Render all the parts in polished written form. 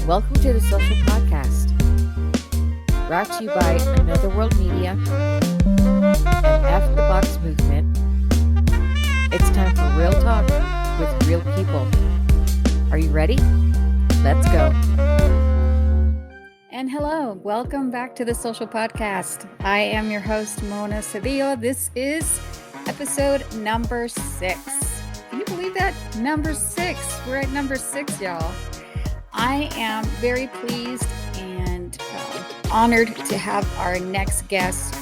Welcome to the Social Podcast, brought to you by Another World Media and F the Box Movement. It's time for real talk with real people. Are you ready? Let's go. And hello, welcome back to the Social Podcast. I am your host, Mona Cedillo. This is episode number 6. Can you believe that? Number 6. We're at number 6, y'all. I am very pleased and honored to have our next guest.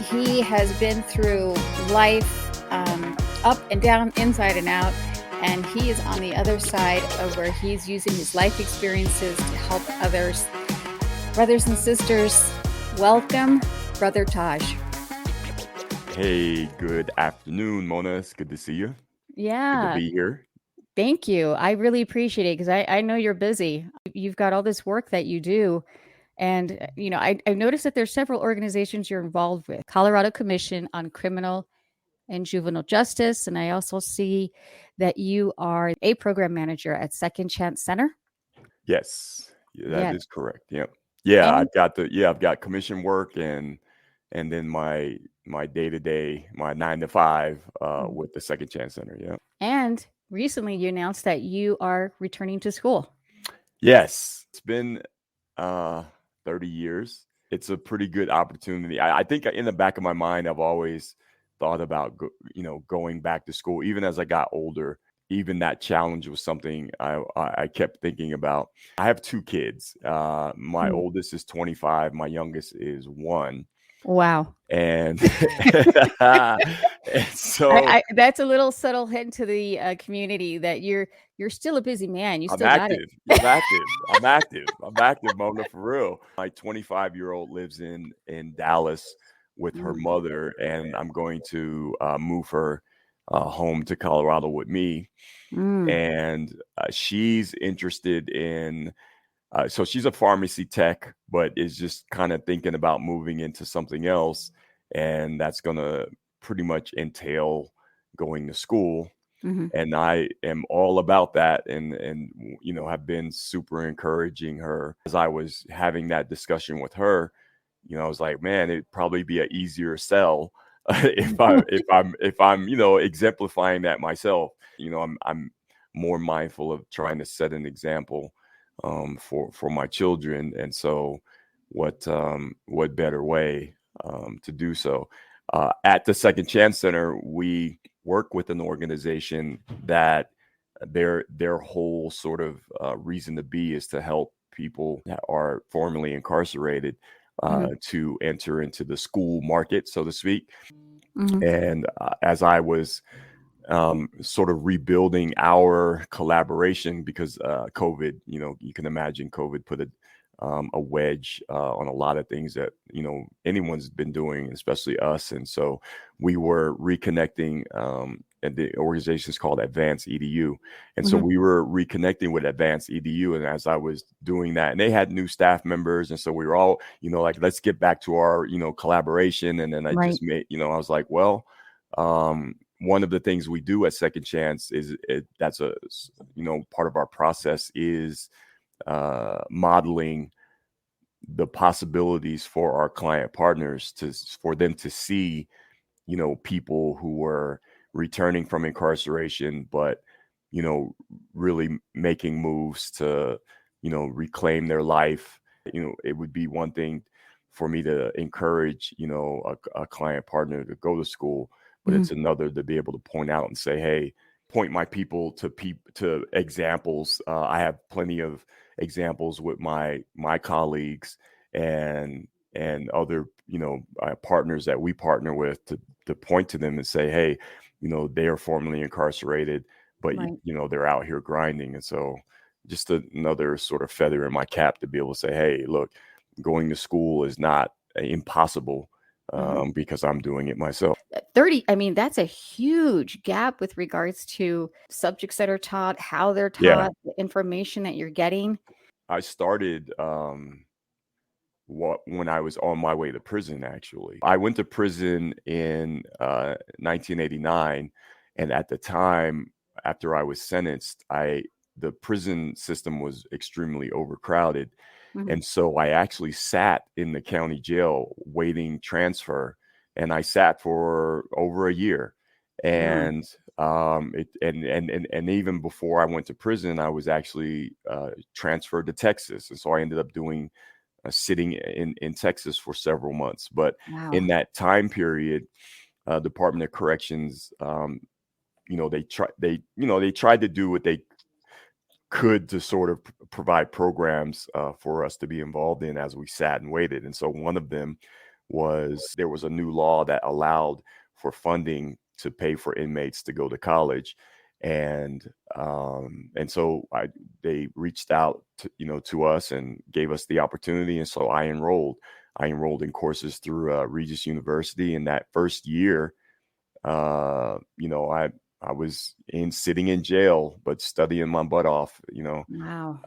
He has been through life up and down, inside and out, and he is on the other side of where he's using his life experiences to help others. Brothers and sisters, welcome, Brother Taj. Hey, good afternoon, Mona. It's good to see you. Yeah. Good to be here. Thank you. I really appreciate it because I know you're busy. You've got all this work that you do. And, you know, I've noticed that there's several organizations you're involved with. Colorado Commission on Criminal and Juvenile Justice. And I also see that you are a program manager at Second Chance Center. Yes, that is correct. Yep. And I've got commission work and then my day-to-day, my 9 to 5 with the Second Chance Center. Yeah. And recently you announced that you are returning to school. Yes, it's been 30 years. It's a pretty good opportunity. I think in the back of my mind, I've always thought about going back to school. Even as I got older, even that challenge was something I kept thinking about. I have 2 kids. My oldest is 25. My youngest is 1. Wow. And, and so that's a little subtle hint to the community that you're still a busy man. You still got it. I'm active, Mona, for real. My 25-year-old lives in Dallas with her mother, and I'm going to move her home to Colorado with me. And she's interested in so she's a pharmacy tech, but is just kind of thinking about moving into something else. And that's going to pretty much entail going to school. And I am all about that and have been super encouraging her. As I was having that discussion with her, I was like, man, it'd probably be an easier sell if I'm exemplifying that myself. I'm more mindful of trying to set an example for my children. And so what better way to do so? At the Second Chance Center, we work with an organization that their whole sort of reason to be is to help people that are formerly incarcerated to enter into the school market, so to speak. And as I was sort of rebuilding our collaboration, because COVID, you can imagine COVID put a wedge on a lot of things that anyone's been doing, especially us. And so we were reconnecting, and the organization is called Advanced EDU. And so we were reconnecting with Advanced EDU. And as I was doing that, and they had new staff members, and so we were all like, let's get back to our collaboration. And then I just made I was like, well, one of the things we do at Second Chance is that's a part of our process is modeling the possibilities for our client partners for them to see people who were returning from incarceration, but really making moves to reclaim their life. It would be one thing for me to encourage a client partner to go to school, but it's another to be able to point out and say, hey, point my people to examples. I have plenty of examples with my colleagues and other partners that we partner with to point to them and say, hey, they are formerly incarcerated, but they're out here grinding. And so just another sort of feather in my cap to be able to say, hey, look, going to school is not impossible. Because I'm doing it myself. 30, I mean, that's a huge gap with regards to subjects that are taught, how they're taught, the information that you're getting. I started when I was on my way to prison, actually. I went to prison in 1989. And at the time, after I was sentenced, I the prison system was extremely overcrowded. Mhm. And so I actually sat in the county jail waiting transfer, and I sat for over a year. Wow. And and even before I went to prison, I was actually transferred to Texas, and so I ended up doing sitting in Texas for several months. But Wow. in that time period, Department of Corrections, they tried to do what they could to sort of provide programs for us to be involved in as we sat and waited. And so one of them was there was a new law that allowed for funding to pay for inmates to go to college. And so they reached out to us and gave us the opportunity. And so I enrolled in courses through Regis University. In that first year, I was sitting in jail, but studying my butt off. Wow.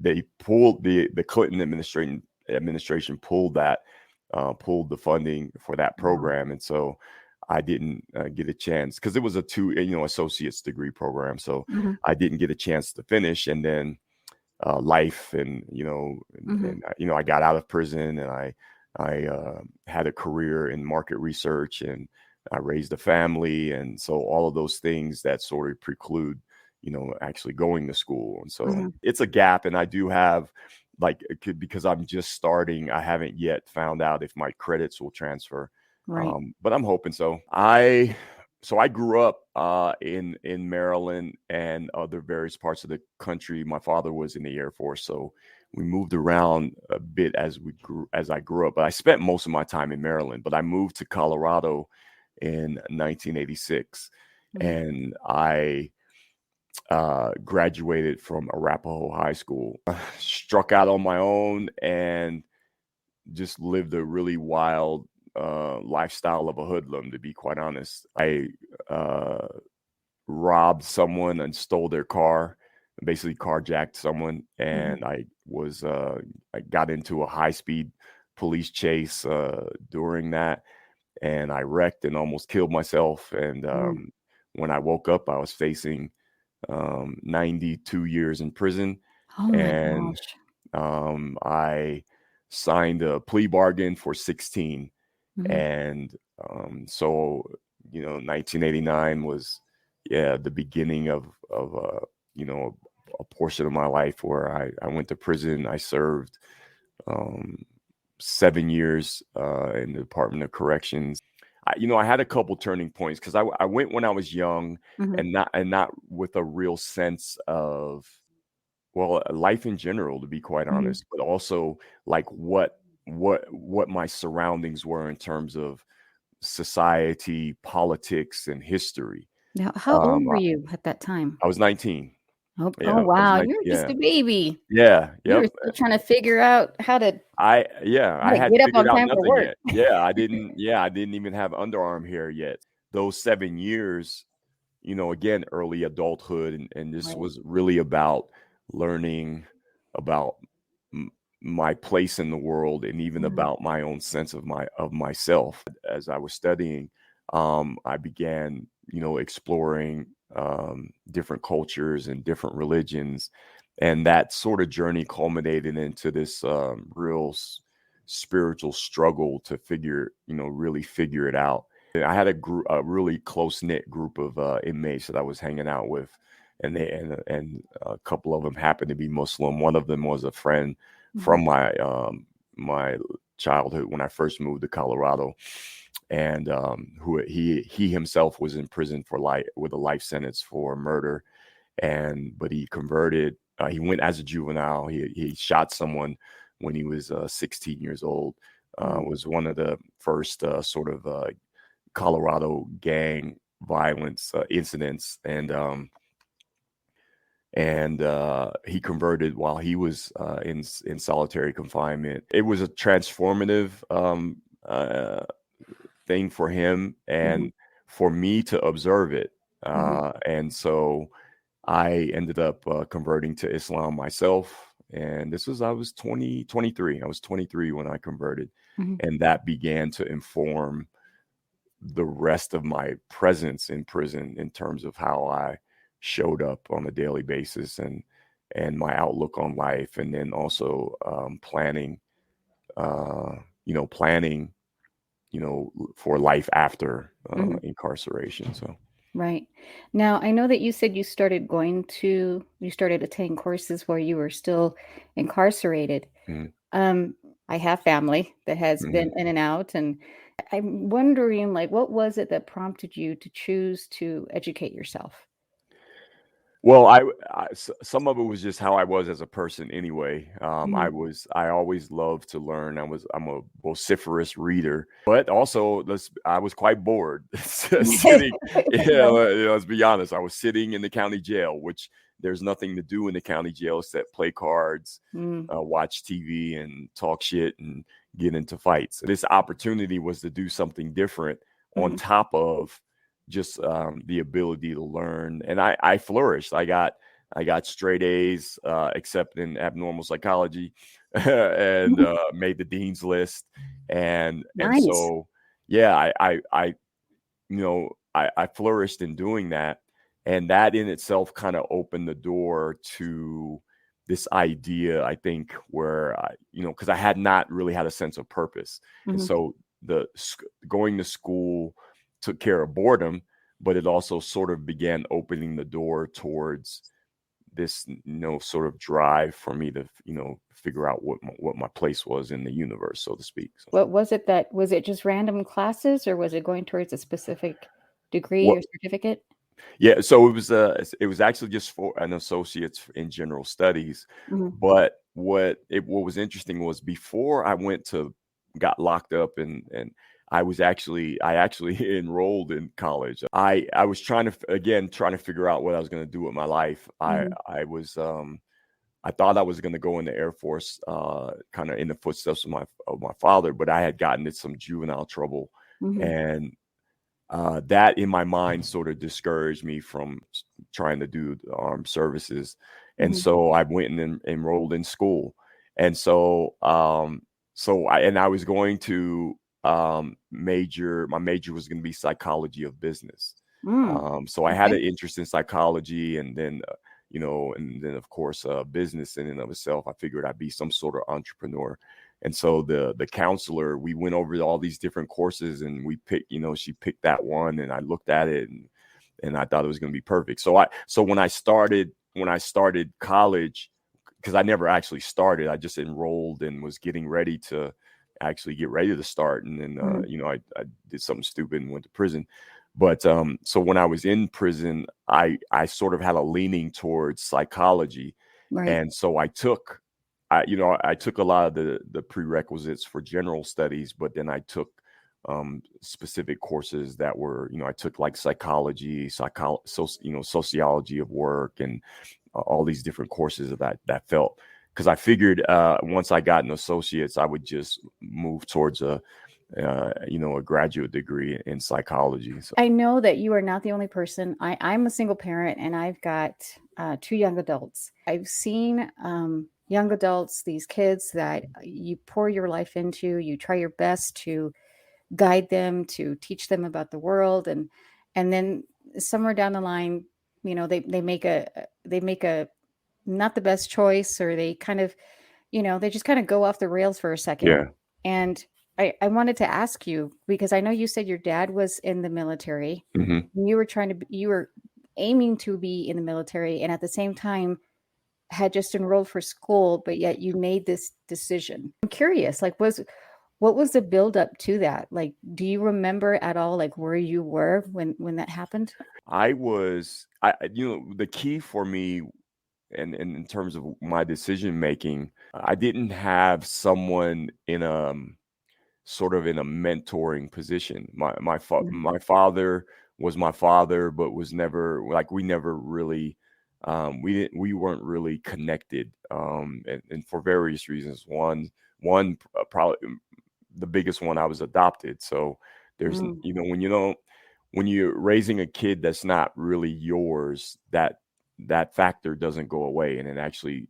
They pulled the Clinton administration pulled the funding for that Wow. program, and so I didn't get a chance because it was a associate's degree program. So Mhm. I didn't get a chance to finish, and then life, and Mhm. I got out of prison, and I had a career in market research, and I raised a family, and so all of those things that sort of preclude actually going to school. And so Mhm. it's a gap, and I do have because I'm just starting, I haven't yet found out if my credits will transfer. Right. But I'm hoping so. I grew up in Maryland and other various parts of the country. My father was in the Air Force, so we moved around a bit as I grew up. But I spent most of my time in Maryland. But I moved to Colorado in 1986, Mhm. and I graduated from Arapahoe High School. Struck out on my own and just lived a really wild lifestyle of a hoodlum, to be quite honest. I robbed someone and stole their car, basically carjacked someone, Mhm. and I got into a high-speed police chase during that, and I wrecked and almost killed myself. And Mm. when I woke up, I was facing 92 years in prison, Oh my and gosh. I signed a plea bargain for 16. Mhm. And so 1989 was the beginning of you know a portion of my life where I went to prison. I served um, 7 years in the Department of Corrections. I had a couple turning points because I went when I was young, Mhm. and not with a real sense of, well, life in general, to be quite Mhm. honest, but also like what my surroundings were in terms of society, politics, and history. Now, how old Um, were I, you at that time? I was 19. Oh, Yeah, oh I was wow, 19. you're just Yeah, a baby. yeah, You were yep. still trying to figure out I how to hadn't get up figured on out time for nothing work. yet. I didn't even have underarm hair yet. Those 7 years, again, early adulthood, and this Right. was really about learning about m- my place in the world, and even Mhm. about my own sense of myself. As I was studying, I began, exploring different cultures and different religions, and that sort of journey culminated into this real spiritual struggle to really figure it out. And I had a really close knit group of inmates that I was hanging out with, and a couple of them happened to be Muslim. One of them was a friend Mhm. from my childhood when I first moved to Colorado, and who he himself was in prison for life with a life sentence for murder, but he converted. He went as a juvenile. He shot someone when he was 16 years old. Mm. Was one of the first sort of Colorado gang violence incidents, and he converted while he was in solitary confinement. It was a transformative uh, thing for him Mhm. and for me to observe it, Mhm. and so I ended up converting to Islam myself. And I was 23. I was 23 when I converted. Mhm. And that began to inform the rest of my presence in prison in terms of how I showed up on a daily basis, and my outlook on life, and then also planning, planning, for life after Mhm. incarceration. So. Right. Now, I know that you said you started attending courses while you were still incarcerated. Mhm, Um, I have family that has mhm. been in and out, and I'm wondering, like, what was it that prompted you to choose to educate yourself? Well, some of it was just how I was as a person anyway. Mhm. I always loved to learn. I'm a vociferous reader, but also I was quite bored sitting. Right. Let's be honest. I was sitting in the county jail, which there's nothing to do in the county jail except play cards, Mm, watch TV, and talk shit and get into fights. This opportunity was to do something different on mhm, top of just the ability to learn, and I flourished. I got straight A's, except in abnormal psychology, and mhm. made the dean's list, and Nice. so yeah, I flourished in doing that, and that in itself kind of opened the door to this idea, I think, where because I had not really had a sense of purpose, and Mhm. so going to school took care of boredom, but it also sort of began opening the door towards this, sort of drive for me to, figure out what my place was in the universe, so to speak. So, What was it that was it just random classes, or was it going towards a specific degree what or certificate? Yeah, so it was actually just for an associate's in general studies, Mhm. but what was interesting was before I got locked up, and I actually enrolled in college. I was trying to figure out what I was going to do with my life. Mhm. I thought I was going to go in the Air Force, kind of in the footsteps of my father, but I had gotten into some juvenile trouble, Mhm. and that in my mind sort of discouraged me from trying to do the armed services. And Mhm. so I went and enrolled in school. And I was going to my major was going to be psychology of business. Mm. So I had Okay. an interest in psychology, and then, of course, business in and of itself. I figured I'd be some sort of entrepreneur. And so the counselor, we went over all these different courses, and she picked that one, and I looked at it, and I thought it was going to be perfect. So when I started college, because I never actually started, I just enrolled and was getting ready to actually get ready to start, and then Mhm. I did something stupid and went to prison. But so when I was in prison, I sort of had a leaning towards psychology, Right. and so I took a lot of the prerequisites for general studies, but then I took specific courses that were, I took like sociology of work, and all these different courses that felt, because I figured once I got an associate's, I would just move towards a graduate degree in psychology. So I know that you are not the only person. I'm a single parent, and I've got two young adults. I've seen young adults, these kids that you pour your life into, you try your best to guide them, to teach them about the world, and then somewhere down the line, they make a not the best choice, or they kind of, they just kind of go off the rails for a second. yeah. And I wanted to ask you, because I know you said your dad was in the military. Hmm. You were aiming to be in the military, and at the same time had just enrolled for school, but yet you made this decision. I'm curious, like, what was the build up to that? Like, do you remember at all, like, where you were when that happened? The key for me, and in terms of my decision making, I didn't have someone sort of in a mentoring position. Mhm. My father was my father, but was never like, we never really, we weren't really connected, and for various reasons. One probably the biggest one, I was adopted. So there's, Mm, when you're raising a kid that's not really yours, that factor doesn't go away, and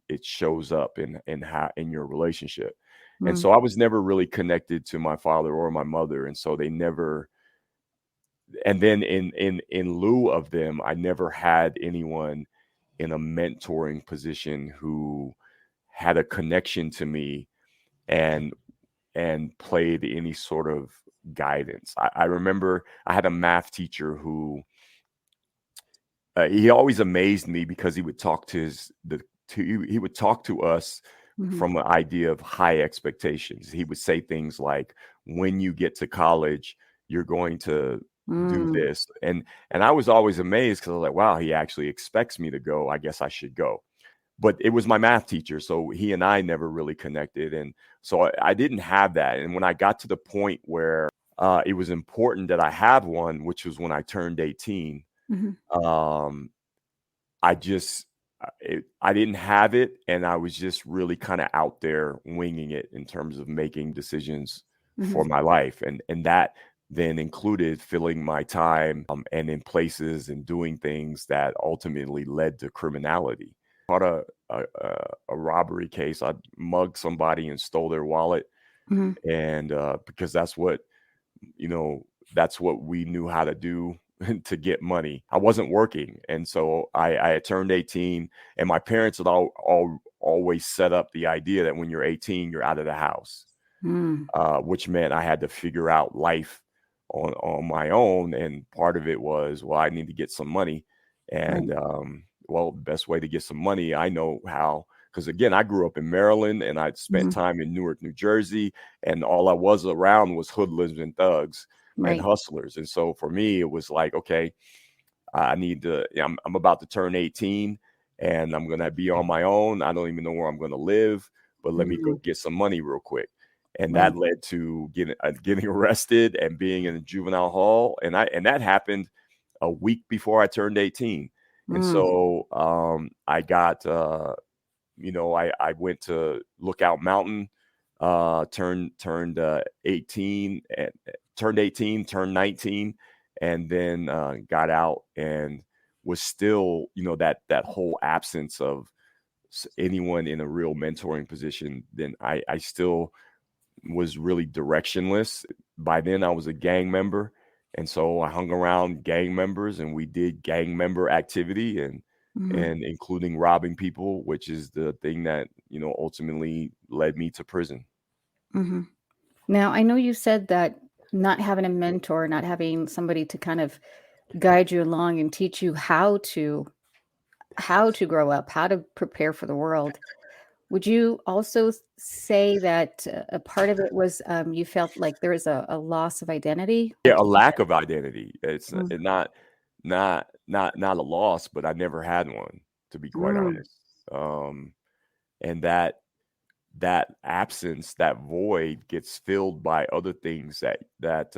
it shows up in your relationship. And mm, so I was never really connected to my father or my mother, and so they never and then in lieu of them, I never had anyone in a mentoring position who had a connection to me and played any sort of guidance. I remember I had a math teacher who he always amazed me because he would talk to he would talk to us from an idea of high expectations. He would say things like, when you get to college, you're going to do this. And I was always amazed because I was like, wow, he actually expects me to go. I guess I should go. But it was my math teacher. So he and I never really connected. And so I didn't have that. And when I got to the point where it was important that I have one, which was when I turned 18, I just, I didn't have it. And I was just really kind of out there winging it in terms of making decisions for my life. And that then included filling my time and in places and doing things that ultimately led to criminality. Caught a robbery case. I mugged somebody and stole their wallet. And because that's what we knew how to do to get money. I wasn't working. And so I had turned 18, and my parents had always set up the idea that when you're 18, you're out of the house, which meant I had to figure out life on my own. And part of it was, well, I need to get some money. And well, the best way to get some money, I know how, because again, I grew up in Maryland and I'd spent time in Newark, New Jersey, and all I was around was hoodlums and thugs and hustlers. And so for me, it was like, okay, I'm about to turn 18 and I'm going to be on my own. I don't even know where I'm going to live, but let me go get some money real quick. And that led to getting arrested and being in a juvenile hall. And that happened a week before I turned 18. And so I got, I went to Lookout Mountain, turned 18, turned 19, and then got out and was still, that whole absence of anyone in a real mentoring position. Then I still was really directionless. By then I was a gang member. And so I hung around gang members and we did gang member activity and including robbing people, which is the thing that, ultimately led me to prison. Now, I know you said that not having a mentor, not having somebody to kind of guide you along and teach you how to grow up, how to prepare for the world. Would you also say that a part of it was you felt like there was a loss of identity? Yeah, a lack of identity. It's not a loss, but I never had one, to be quite honest. And that absence, that void, gets filled by other things that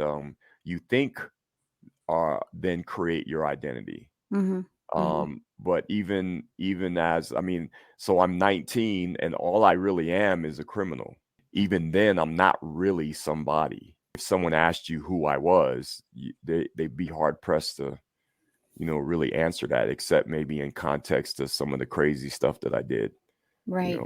you think then create your identity. But even as, so I'm 19 and all I really am is a criminal. Even then, I'm not really somebody. If someone asked you who I was, they'd be hard pressed to, really answer that, except maybe in context of some of the crazy stuff that I did. Right.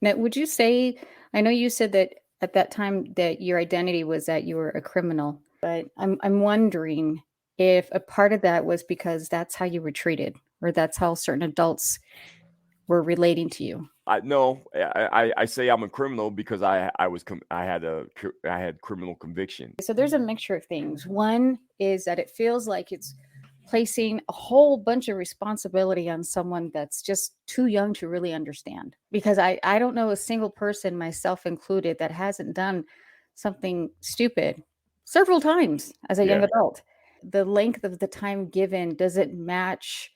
Now, would you say, I know you said that at that time that your identity was that you were a criminal, but I'm wondering if a part of that was because that's how you were treated, or that's how certain adults were relating to you. I say I'm a criminal because I had criminal conviction. So there's a mixture of things. One is that it feels like it's placing a whole bunch of responsibility on someone that's just too young to really understand. Because I don't know a single person, myself included, that hasn't done something stupid several times as a young adult. The length of the time given doesn't match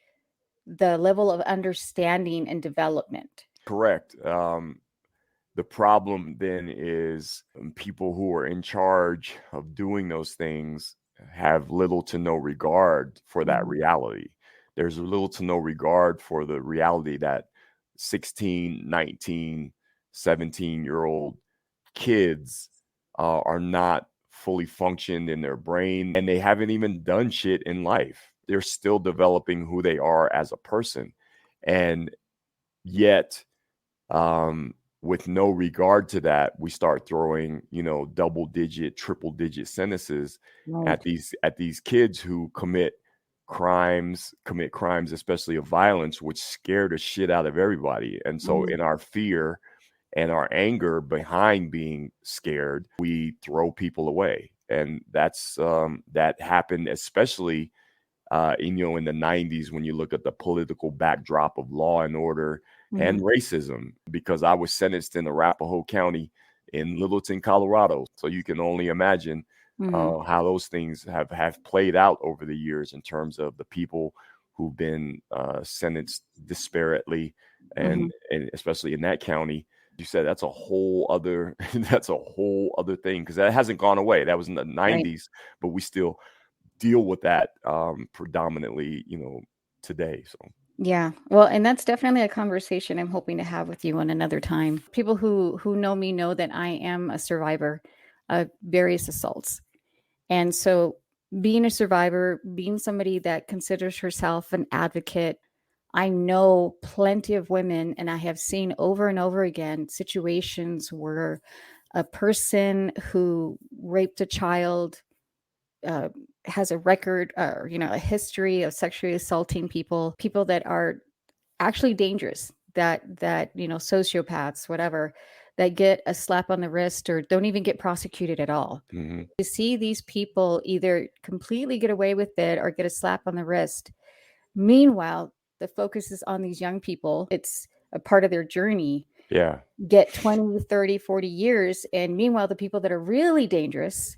the level of understanding and development. Correct. The problem then is people who are in charge of doing those things have little to no regard for that reality. There's little to no regard for the reality that 16, 19, 17-year-old kids are not fully functioned in their brain, and they haven't even done shit in life. They're still developing who they are as a person. And yet, with no regard to that, we start throwing, double digit, triple digit sentences Right. at these kids who commit crimes, especially of violence, which scare the shit out of everybody. And so in our fear and our anger behind being scared, we throw people away. And that's that happened especially in the 90s, when you look at the political backdrop of law and order and racism, because I was sentenced in Arapahoe County in Littleton, Colorado. So you can only imagine how those things have played out over the years in terms of the people who've been sentenced disparately, and especially in that county. You said that's a whole other thing, because that hasn't gone away. That was in the 90s, but we still deal with that predominantly, today. So Yeah. Well, and that's definitely a conversation I'm hoping to have with you on another time. People who know me know that I am a survivor of various assaults. And so being a survivor, being somebody that considers herself an advocate, I know plenty of women, and I have seen over and over again situations where a person who raped a child has a record or a history of sexually assaulting people that are actually dangerous, that sociopaths, whatever, that get a slap on the wrist or don't even get prosecuted at all. To see these people either completely get away with it or get a slap on the wrist, meanwhile the focus is on these young people, it's a part of their journey, get 20, 30, 40 years, and meanwhile the people that are really dangerous,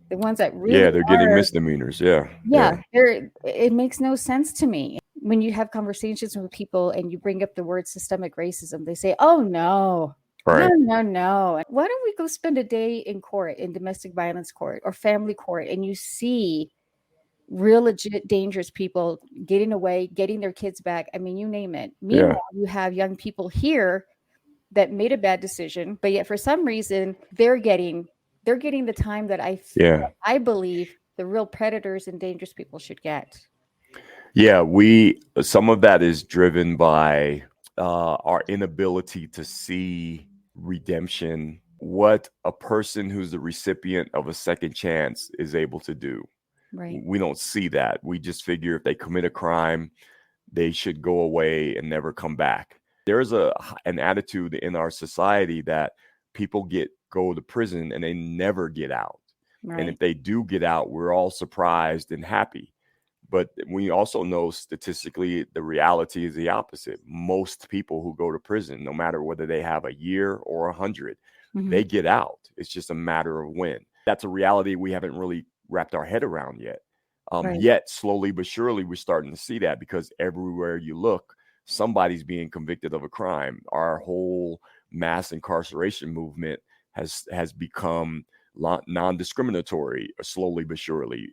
the ones that really they're getting misdemeanors. It makes no sense to me. When you have conversations with people and you bring up the word systemic racism, they say, oh no, Right. No. Why don't we go spend a day in court, in domestic violence court or family court, and you see real legit dangerous people getting away, getting their kids back. I mean, you name it. Meanwhile, you have young people here that made a bad decision, but yet for some reason they're getting the time that I believe the real predators and dangerous people should get. Some of that is driven by our inability to see redemption, what a person who's the recipient of a second chance is able to do. Right. We don't see that. We just figure if they commit a crime, they should go away and never come back. There's an attitude in our society that people go to prison and they never get out. Right. And if they do get out, we're all surprised and happy. But we also know statistically the reality is the opposite. Most people who go to prison, no matter whether they have a year or 100, they get out. It's just a matter of when. That's a reality we haven't really wrapped our head around yet. Yet slowly but surely we're starting to see that, because everywhere you look, somebody's being convicted of a crime. Our whole mass incarceration movement has become non-discriminatory slowly but surely.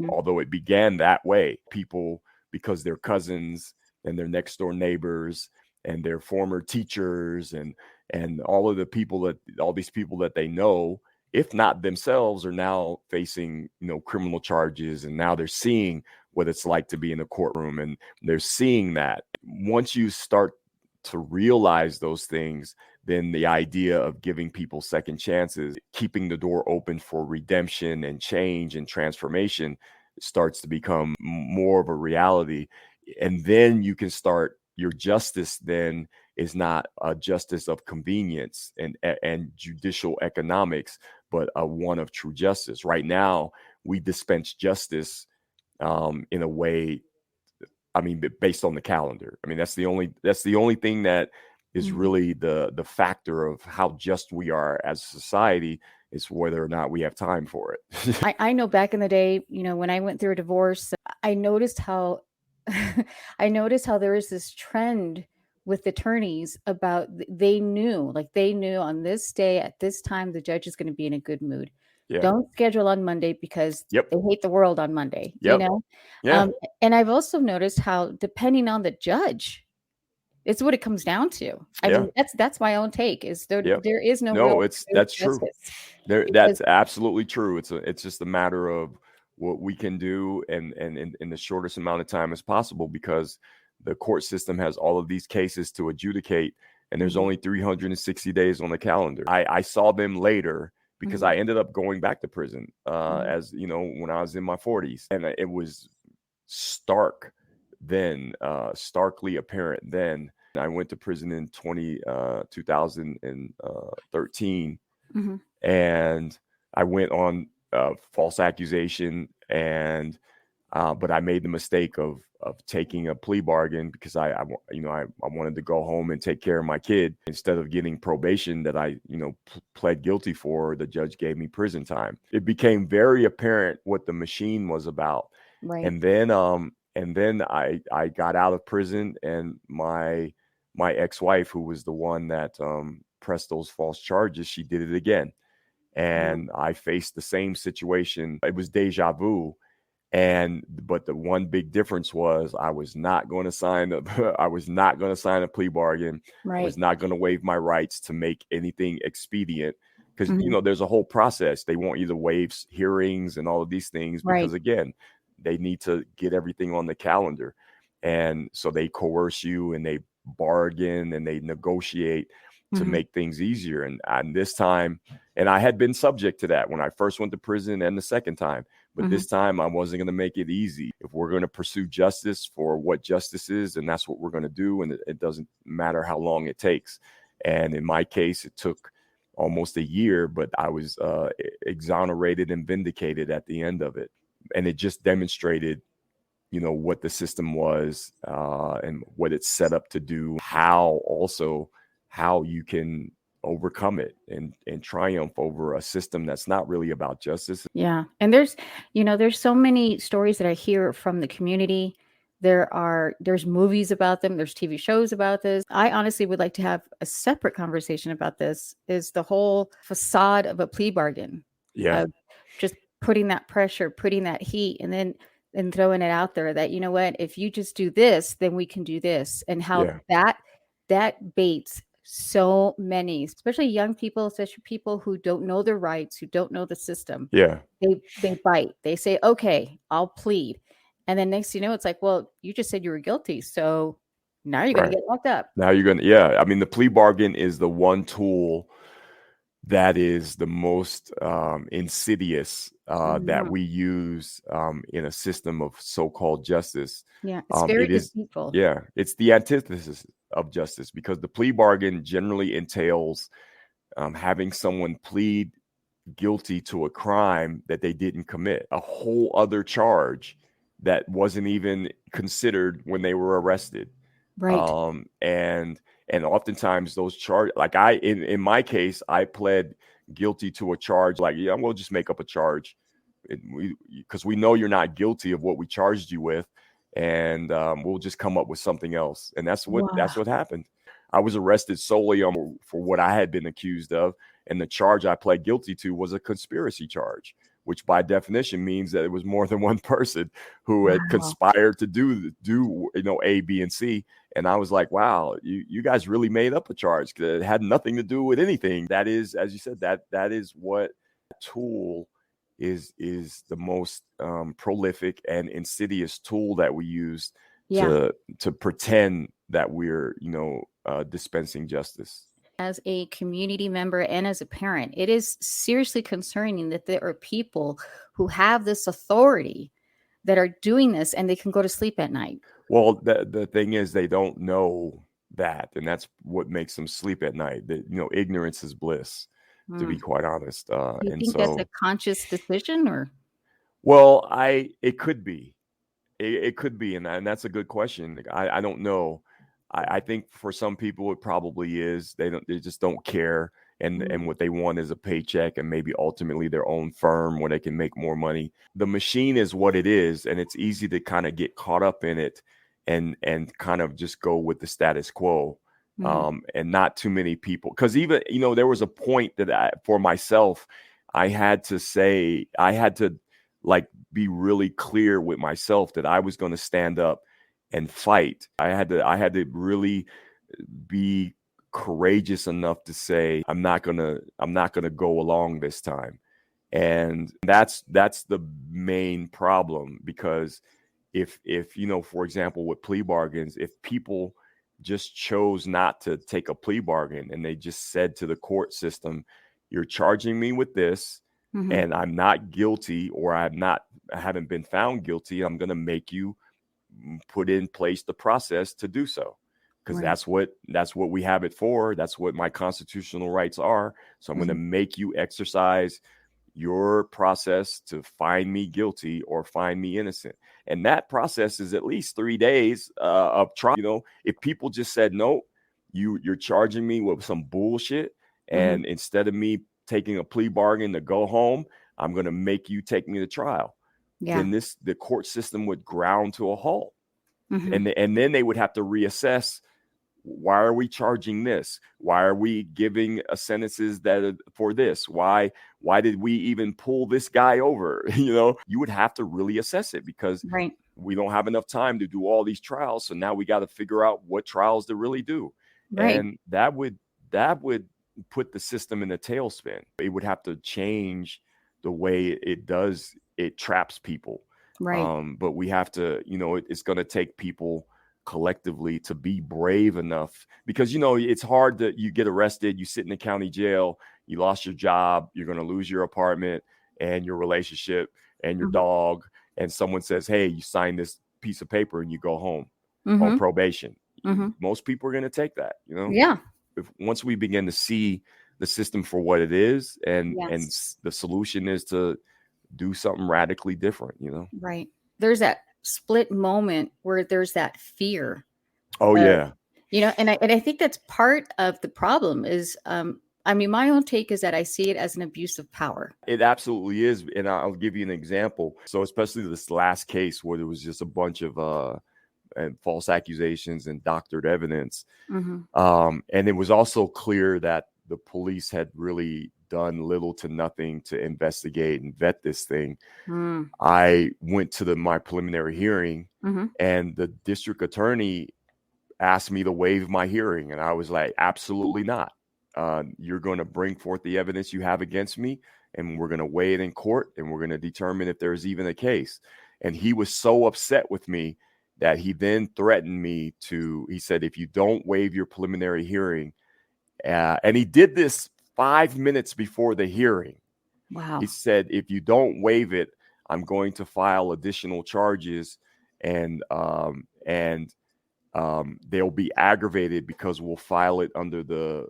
Although it began that way, people, because their cousins and their next door neighbors and their former teachers and all these people that they know, if not themselves, are now facing criminal charges, and now they're seeing what it's like to be in a courtroom, and they're seeing that. Once you start to realize those things, then the idea of giving people second chances, keeping the door open for redemption and change and transformation, starts to become more of a reality. And then you can start, your justice then is not a justice of convenience and judicial economics, but a one of true justice. Right now, we dispense justice in a way, based on the calendar. That's the only thing that is really the factor of how just we are as a society, is whether or not we have time for it. I know back in the day, when I went through a divorce, I noticed how there is this trend with attorneys about they knew on this day at this time the judge is going to be in a good mood. Don't schedule on Monday because they hate the world on Monday. And I've also noticed how, depending on the judge, it's what it comes down to. I mean, that's my own take. Is there is no that's justice. True. That's absolutely true. It's just a matter of what we can do and in the shortest amount of time as possible, because the court system has all of these cases to adjudicate, and there's only 360 days on the calendar. I saw them later because I ended up going back to prison, as you know, when I was in my 40s, and it was starkly apparent then. I went to prison in 2013, and I went on false accusation, and but I made the mistake of taking a plea bargain because I wanted to go home and take care of my kid instead of getting probation that I pled guilty for. The judge gave me prison time. It became very apparent what the machine was about, Right. and then I got out of prison, and my ex-wife, who was the one that pressed those false charges, she did it again, and I faced the same situation. It was deja vu. But the one big difference was I was not going to sign a plea bargain. Right. I was not going to waive my rights to make anything expedient, because there's a whole process. They want you to waive hearings and all of these things because again, they need to get everything on the calendar, and so they coerce you and they bargain and they negotiate to make things easier. And this time, and I had been subject to that when I first went to prison and the second time. But this time I wasn't going to make it easy. If we're going to pursue justice for what justice is, and that's what we're going to do, and it doesn't matter how long it takes. And in my case, it took almost a year, but I was exonerated and vindicated at the end of it. And it just demonstrated, what the system was, and what it's set up to do, how you can overcome it and triumph over a system that's not really about justice. Yeah. And there's so many stories that I hear from the community. There's movies about them. There's TV shows about this. I honestly would like to have a separate conversation about this, is the whole facade of a plea bargain. Yeah. Just putting that pressure, putting that heat, and then throwing it out there that, what, if you just do this, then we can do this. And how that baits so many, especially young people, especially people who don't know their rights, who don't know the system. Yeah. They bite. They say, okay, I'll plead. And then next, it's like, well, you just said you were guilty. So now you're going to get locked up. Now you're going to, I mean, the plea bargain is the one tool that is the most insidious that we use in a system of so-called justice. Yeah, it's very deceitful. Yeah, it's the antithesis of justice, because the plea bargain generally entails having someone plead guilty to a crime that they didn't commit, a whole other charge that wasn't even considered when they were arrested. Right. And oftentimes those charges, like in my case, I pled guilty to a charge, like, yeah, we'll just make up a charge, because we know you're not guilty of what we charged you with, and we'll just come up with something else. And that's what happened. I was arrested solely for what I had been accused of, and the charge I pled guilty to was a conspiracy charge, which by definition means that it was more than one person who had conspired to do A, B, and C. And I was like, wow, you guys really made up a charge, because it had nothing to do with anything. That is, as you said, that is what tool is the most prolific and insidious tool that we use to pretend that we're dispensing justice. As a community member and as a parent, it is seriously concerning that there are people who have this authority that are doing this, and they can go to sleep at night. Well, the thing is, they don't know that, and that's what makes them sleep at night. That ignorance is bliss, to be quite honest. Do you think that's a conscious decision, or? Well, it could be, it could be, and that's a good question. I don't know. I think for some people it probably is. They just don't care, and what they want is a paycheck, and maybe ultimately their own firm where they can make more money. The machine is what it is, and it's easy to kind of get caught up in it and kind of just go with the status quo. And not too many people, because even there was a point that for myself, I had to like be really clear with myself that I was going to stand up and fight. I had to really be courageous enough to say, I'm not gonna go along this time. And that's the main problem, because if for example, with plea bargains, if people just chose not to take a plea bargain, and they just said to the court system, you're charging me with this, and I'm not guilty, or I haven't been found guilty. I'm going to make you put in place the process to do so, because that's what we have it for. That's what my constitutional rights are. So I'm going to make you exercise your process to find me guilty or find me innocent. And that process is at least 3 days of trial. You know, if people just said, no, you're charging me with some bullshit, and instead of me taking a plea bargain to go home, I'm going to make you take me to trial. Then the court system would ground to a halt. And then they would have to reassess, why are we charging this? Why are we giving sentences that are for this? Why did we even pull this guy over? You know, you would have to really assess it, because we don't have enough time to do all these trials. So now we got to figure out what trials to really do. And that would put the system in a tailspin. It would have to change the way it traps people. But we have to, you know, it's going to take people collectively to be brave enough, because, you know, it's hard that you get arrested, you sit in the county jail, you lost your job, you're going to lose your apartment and your relationship and your dog, and someone says, hey, you sign this piece of paper and you go home on probation. Most people are going to take that, you know. Once we begin to see the system for what it is, and the solution is to do something radically different, you know. There's that split moment where there's that fear. You know, and I think that's part of the problem is, I mean, my own take is that I see it as an abuse of power. It absolutely is. And I'll give you an example. So especially this last case where there was just a bunch of false accusations and doctored evidence. And it was also clear that the police had really done little to nothing to investigate and vet this thing. I went to my preliminary hearing, and the district attorney asked me to waive my hearing. And I was like, absolutely not. You're going to bring forth the evidence you have against me, and we're going to weigh it in court, and we're going to determine if there's even a case. And he was so upset with me that he then threatened me he said, if you don't waive your preliminary hearing, and he did this 5 minutes before the hearing. He said, if you don't waive it, I'm going to file additional charges, and they'll be aggravated because we'll file it under the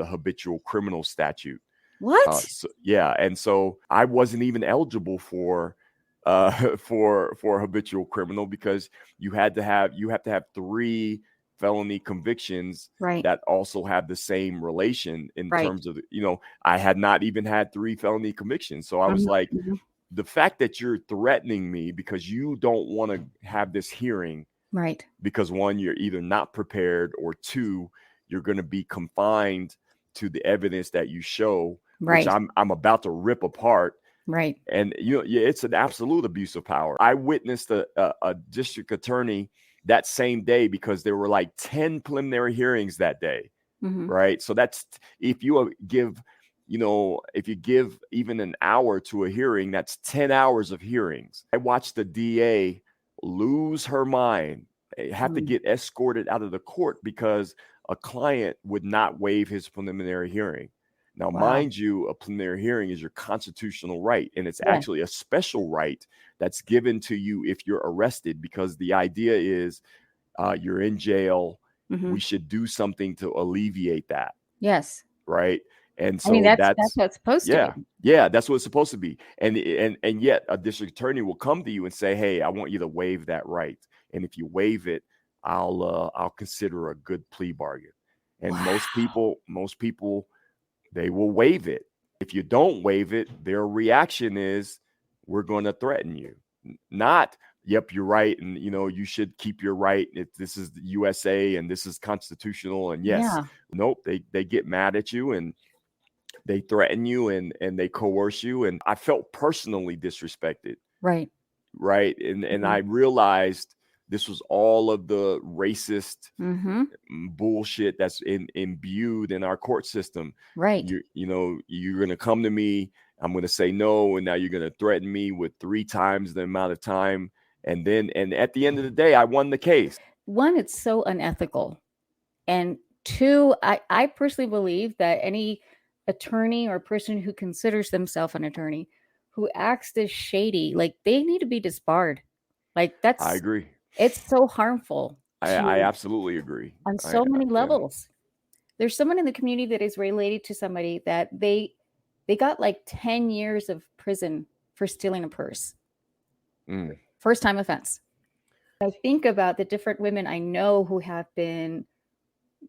habitual criminal statute. And so I wasn't even eligible for habitual criminal, because you have to have 3 felony convictions that also have the same relation in terms of, you know, I had not even had 3 felony convictions. So I was like, the fact that you're threatening me because you don't want to have this hearing, because 1, you're either not prepared, or 2, you're going to be confined to the evidence that you show, which I'm about to rip apart. And, you know, it's an absolute abuse of power. I witnessed a district attorney that same day, because there were like 10 preliminary hearings that day. So that's, if you give even an hour to a hearing, that's 10 hours of hearings. I watched the DA lose her mind, have to get escorted out of the court because a client would not waive his preliminary hearing. Now, mind you, a preliminary hearing is your constitutional right, and it's actually a special right that's given to you if you're arrested, because the idea is you're in jail. We should do something to alleviate that. Right. And so, I mean, that's what it's supposed to be. Yeah, that's what it's supposed to be. And yet a district attorney will come to you and say, hey, I want you to waive that right. And if you waive it, I'll consider a good plea bargain. And most people, they will waive it. If you don't waive it, their reaction is, we're going to threaten you. Not, yep, you're right, and you know, you should keep your right. If this is the USA and this is constitutional, and nope, they get mad at you and they threaten you and they coerce you. And I felt personally disrespected. Right. And I realized this was all of the racist bullshit that's imbued in our court system. You know, you're going to come to me, I'm going to say no, and now you're going to threaten me with 3 times the amount of time. And at the end of the day, I won the case. one, it's so unethical. And two, I personally believe that any attorney or person who considers themselves an attorney who acts this shady, like they need to be disbarred. Like I agree. it's so harmful I to absolutely agree. on so many Yeah. levels. There's someone in the community that is related to somebody that they got like 10 years of prison for stealing a purse. First time offense. I think about the different women I know who have been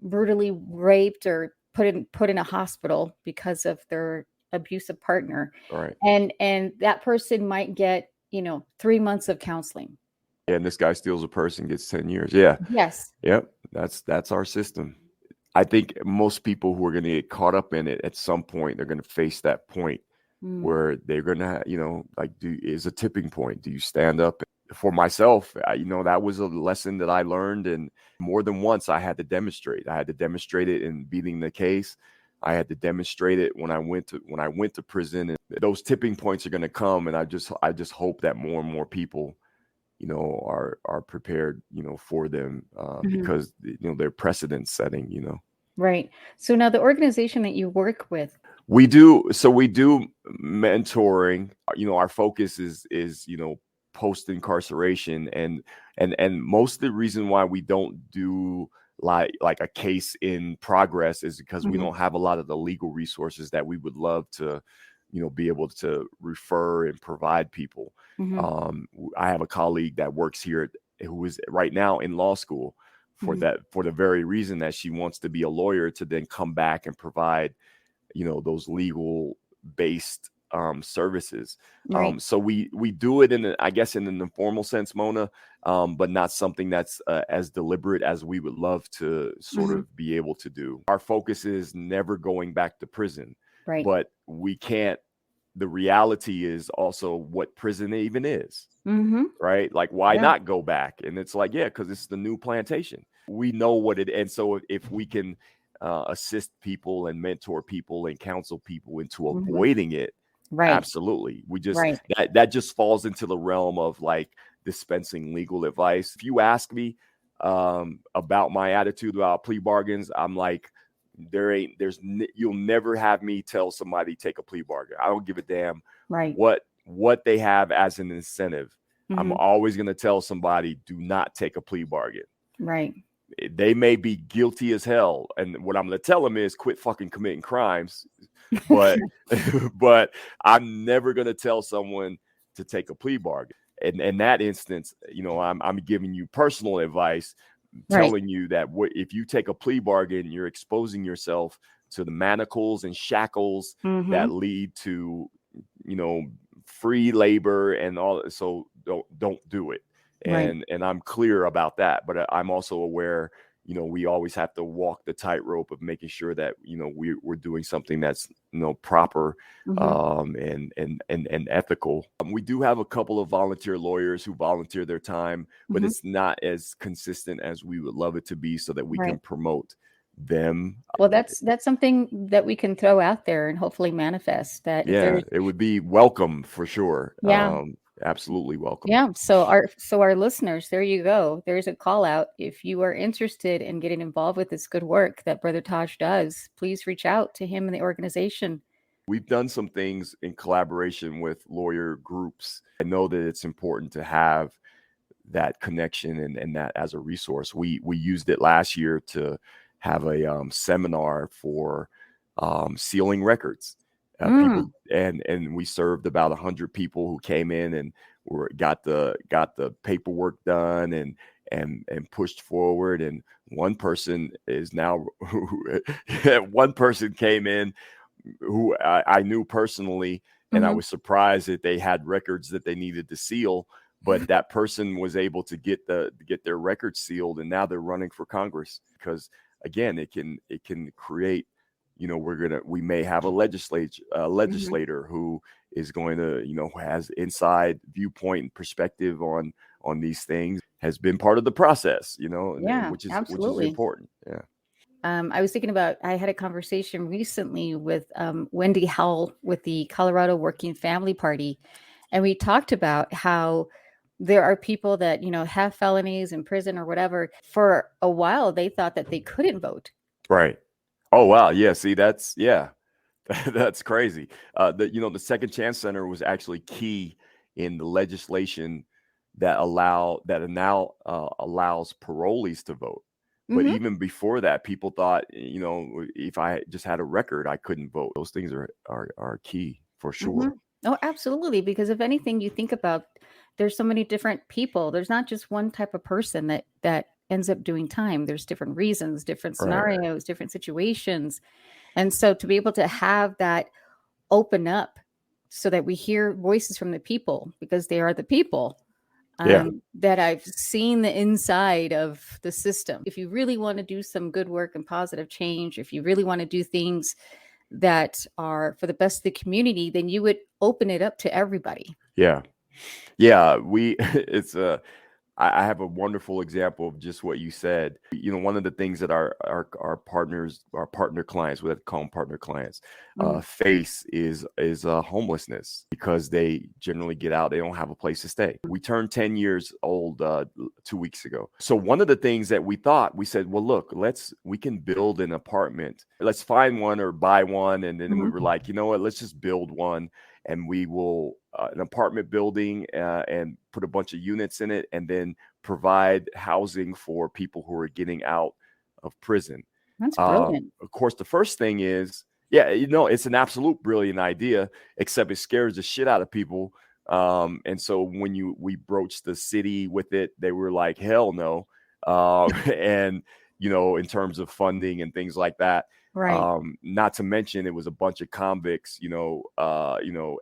brutally raped or put in a hospital because of their abusive partner. Right. And that person might get, 3 months of counseling. And this guy steals a purse and gets 10 years. Yeah. Yes. Yep. That's our system. I think most people who are going to get caught up in it at some point, they're going to face that point where they're going to, is a tipping point. Do you stand up? For myself, that was a lesson that I learned, and more than once I had to demonstrate. I had to demonstrate it in beating the case. I had to demonstrate it when I went to prison. And those tipping points are going to come, and I just hope that more and more people, are prepared, for them because they're precedent setting. Right. So now the organization that you work with, we do mentoring. Our focus is post incarceration, and most of the reason why we don't do like a case in progress is because we don't have a lot of the legal resources that we would love to be able to refer and provide people. I have a colleague that works here who is right now in law school for the very reason that she wants to be a lawyer to then come back and provide those legal based services. right. So we do it in an informal sense, Mona, but not something that's as deliberate as we would love to sort of be able to do. Our focus is never going back to prison, Right. but we can't. The reality is also what prison even is, right? Like, why not go back? And it's like, yeah, because it's the new plantation. We know what it, and so if we can assist people and mentor people and counsel people into avoiding it, Right. absolutely. We just Right. that just falls into the realm of like dispensing legal advice. If you ask me about my attitude about plea bargains, I'm like, you'll never have me tell somebody take a plea bargain. I don't give a damn Right. what they have as an incentive. I'm always going to tell somebody, do not take a plea bargain. Right. They may be guilty as hell, and what I'm going to tell them is quit fucking committing crimes. But but I'm never going to tell someone to take a plea bargain. And in that instance, I'm giving you personal advice, telling you that if you take a plea bargain, you're exposing yourself to the manacles and shackles that lead to, free labor and all. So don't do it. And I'm clear about that. But I'm also aware, we always have to walk the tightrope of making sure that, we're doing something that's, proper and ethical. We do have a couple of volunteer lawyers who volunteer their time, but it's not as consistent as we would love it to be, so that we can promote them. Well, that's something that we can throw out there and hopefully manifest that. Yeah, it would be welcome for sure. Yeah. Absolutely welcome. Yeah. So our listeners, there you go. There's a call out. If you are interested in getting involved with this good work that Brother Taj does, please reach out to him and the organization. We've done some things in collaboration with lawyer groups. I know that it's important to have that connection and that as a resource. We used it last year to have a seminar for sealing records. People, and we served about 100 people who came in and got the paperwork done and pushed forward. And one person is now one person came in who I knew personally, and I was surprised that they had records that they needed to seal, but that person was able to get their records sealed, and now they're running for Congress because, again, it can create. We may have a legislator who is going to, who has inside viewpoint and perspective on these things, has been part of the process, which is important. Yeah. I was thinking about, I had a conversation recently with Wendy Howell with the Colorado Working Family Party. And we talked about how There are people that, have felonies in prison or whatever. For a while, they thought that they couldn't vote. Right. Oh, wow. Yeah. See, that's crazy. The Second Chance Center was actually key in the legislation that now allows parolees to vote. But Mm-hmm. even before that, people thought, if I just had a record, I couldn't vote. Those things are key for Mm-hmm. sure. Oh, absolutely. Because if anything, you think about, there's so many different people. There's not just one type of person that ends up doing time. There's different reasons, different Right. scenarios, different situations. And so to be able to have that open up so that we hear voices from the people, because they are the people, Yeah. that I've seen the inside of the system. If you really want to do some good work and positive change, if you really want to do things that are for the best of the community, then you would open it up to everybody. Yeah. Yeah. I have a wonderful example of just what you said. One of the things that our partners, our partner clients, we have to call them partner clients, face is homelessness, because they generally get out, they don't have a place to stay. We turned 10 years old 2 weeks ago. So one of the things that we said, well, look, we can build an apartment. Let's find one or buy one, and then we were like, you know what? Let's just build one. And we will an apartment building and put a bunch of units in it, and then provide housing for people who are getting out of prison. That's brilliant. Of course, the first thing is, it's an absolute brilliant idea, except it scares the shit out of people. And so when we broached the city with it, they were like, hell no. And, in terms of funding and things like that. Right. Not to mention it was a bunch of convicts,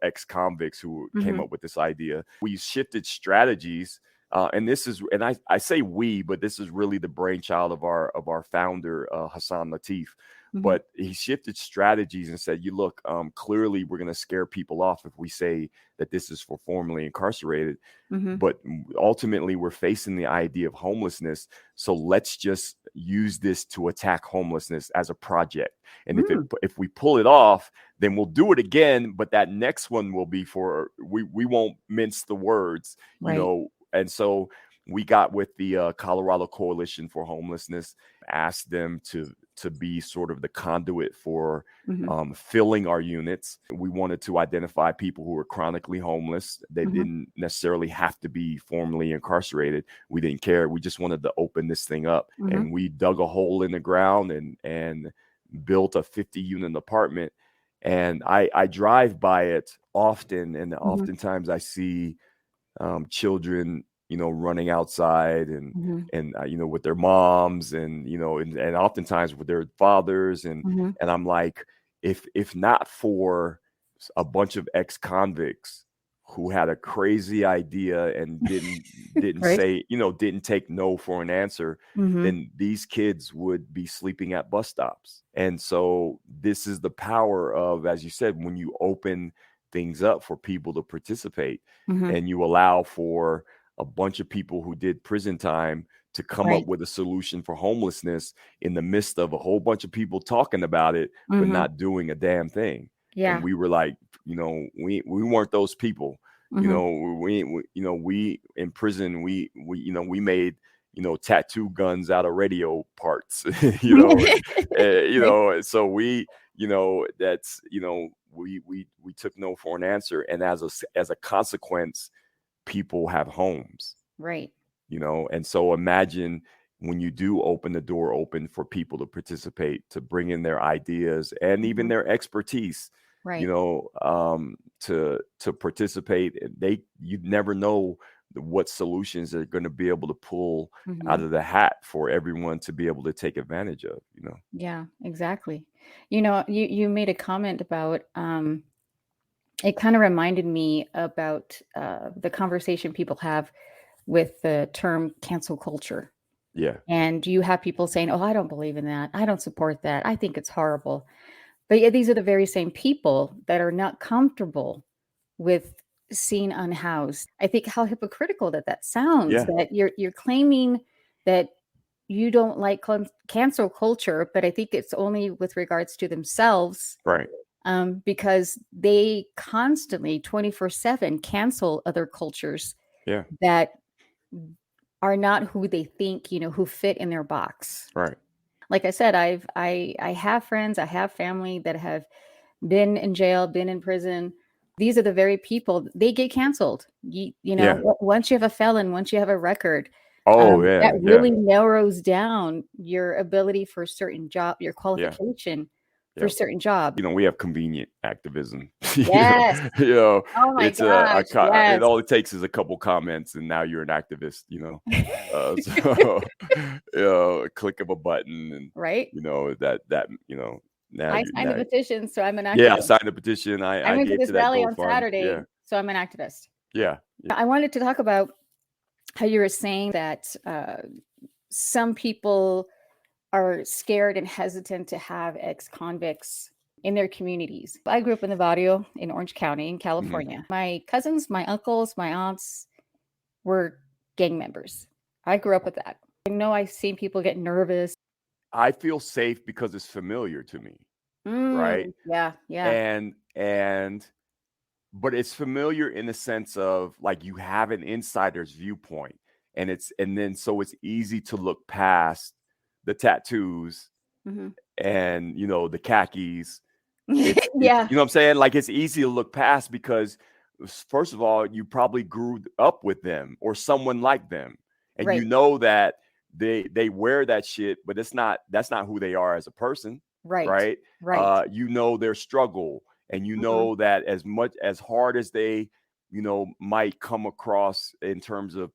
ex-convicts who came up with this idea. We shifted strategies, and I say we, but this is really the brainchild of our founder, Hassan Latif. But he shifted strategies and said, look, clearly we're going to scare people off if we say that this is for formerly incarcerated. But ultimately, we're facing the idea of homelessness. So let's just use this to attack homelessness as a project. And if we pull it off, then we'll do it again. But that next one will be we won't mince the words, Right. And so we got with the Colorado Coalition for Homelessness, asked them to be sort of the conduit for filling our units. We wanted to identify people who were chronically homeless. They didn't necessarily have to be formerly incarcerated. We didn't care. We just wanted to open this thing up. And we dug a hole in the ground and built a 50-unit apartment. And I drive by it often, and oftentimes I see children, running outside and with their moms and oftentimes with their fathers. And I'm like, if not for a bunch of ex-convicts who had a crazy idea and didn't Right. say, didn't take no for an answer, then these kids would be sleeping at bus stops. And so this is the power of, as you said, when you open things up for people to participate and you allow for a bunch of people who did prison time to come up with a solution for homelessness in the midst of a whole bunch of people talking about it, but not doing a damn thing. Yeah. And we were like, we weren't those people. We in prison, we made, tattoo guns out of radio parts, so we, that's, we took no for an answer. And as a consequence, people have homes. Right. And so imagine when you do open the door open for people to participate, to bring in their ideas and even their expertise, Right. to participate. You'd never know what solutions they're going to be able to pull out of the hat for everyone to be able to take advantage of, Yeah, exactly. You made a comment about, it kind of reminded me about the conversation people have with the term cancel culture. Yeah. And you have people saying, oh, I don't believe in that. I don't support that. I think it's horrible. But yet these are the very same people that are not comfortable with seen unhoused. I think how hypocritical that sounds, Yeah. that you're claiming that you don't like cancel culture, but I think it's only with regards to themselves. Right. Because they constantly 24/7 cancel other cultures. Yeah. that are not who they think, who fit in their box. Right. Like I said, I have friends, I have family that have been in jail, been in prison. These are the very people, they get canceled. Yeah. Once you have a felon, once you have a record, Oh, yeah. that Yeah. really narrows down your ability for a certain job, your Yeah. qualification for Yeah. a certain job. We have convenient activism. Yes. Oh my It's gosh. it Yes. all it takes is a couple comments and now you're an activist, so a click of a button and Right. now I you signed a now petition, so I'm an yeah, I activist. signed a petition. I I went to gave this to that rally on GoFund. Saturday, Yeah. so I'm an activist. Yeah. I wanted to talk about how you were saying that some people are scared and hesitant to have ex-convicts in their communities. I grew up in the barrio in Orange County in California. My cousins, my uncles, my aunts were gang members. I grew up with that. I know I've seen people get nervous. I feel safe because it's familiar to me, right? Yeah. But it's familiar in the sense of like you have an insider's viewpoint so it's easy to look past the tattoos Mhm. and the khakis. Yeah. You know what I'm saying? Like it's easy to look past because first of all, you probably grew up with them or someone like them. And Right. that they wear that shit, but that's not who they are as a person. Right. Right. Right. Their struggle. And Mhm. that as much as hard as they, might come across in terms of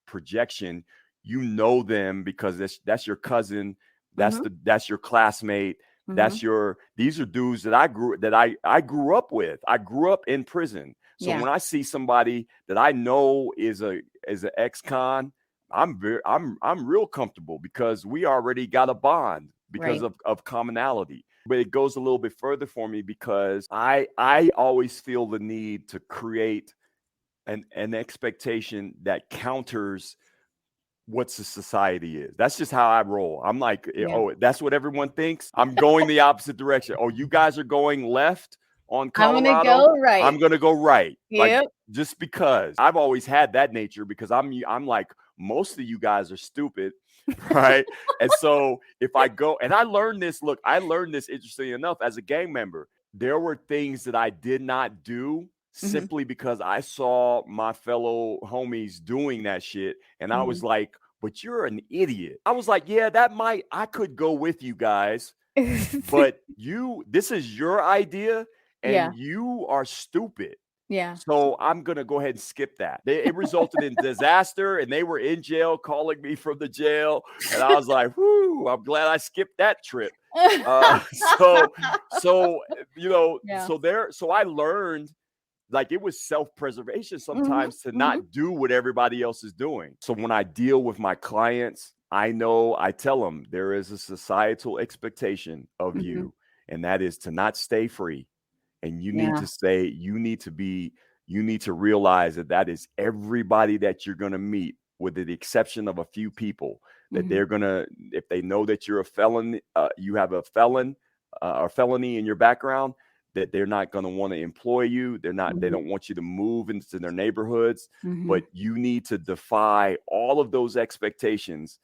projection, them because that's your cousin, Mhm. that's your classmate, Mhm. these are dudes that I grew up with. I grew up in prison. So Yeah. when I see somebody that I know is an ex-con, I'm real comfortable because we already got a bond because Right. of commonality. But it goes a little bit further for me because I always feel the need to create an expectation that counters what the society is. That's just how I roll. I'm like, Yeah. oh, that's what everyone thinks. I'm going the opposite direction. Oh, you guys are going left on I'm gonna Colorado. go right. I'm gonna go right. Like Yep. just because I've always had that nature because I'm like most of you guys are stupid, right? And so if I go and I learned this, interestingly enough as a gang member. There were things that I did not do Mhm. simply because I saw my fellow homies doing that shit. And I was Mhm. like, but you're an idiot. I was like, yeah, I could go with you guys, but this is your idea Yeah. and you are stupid. Yeah. So I'm going to go ahead and skip that. It resulted in disaster and they were in jail calling me from the jail. And I was like, whoo, I'm glad I skipped that trip. So, Yeah. so I learned like it was self-preservation Mhm. sometimes to Mhm. not do what everybody else is doing. So when I deal with my clients, I tell them there is a societal expectation of Mhm. you, and that is to not stay free. And you need Yeah. to say, you need to realize that is everybody that you're going to meet, with the exception of a few people, that Mhm. they're going to, if they know that you're a felon, you have a felon or felony in your background, that they're not going to want to employ you. They Mhm. don't want you to move into their neighborhoods, Mhm. but you need to defy all of those expectations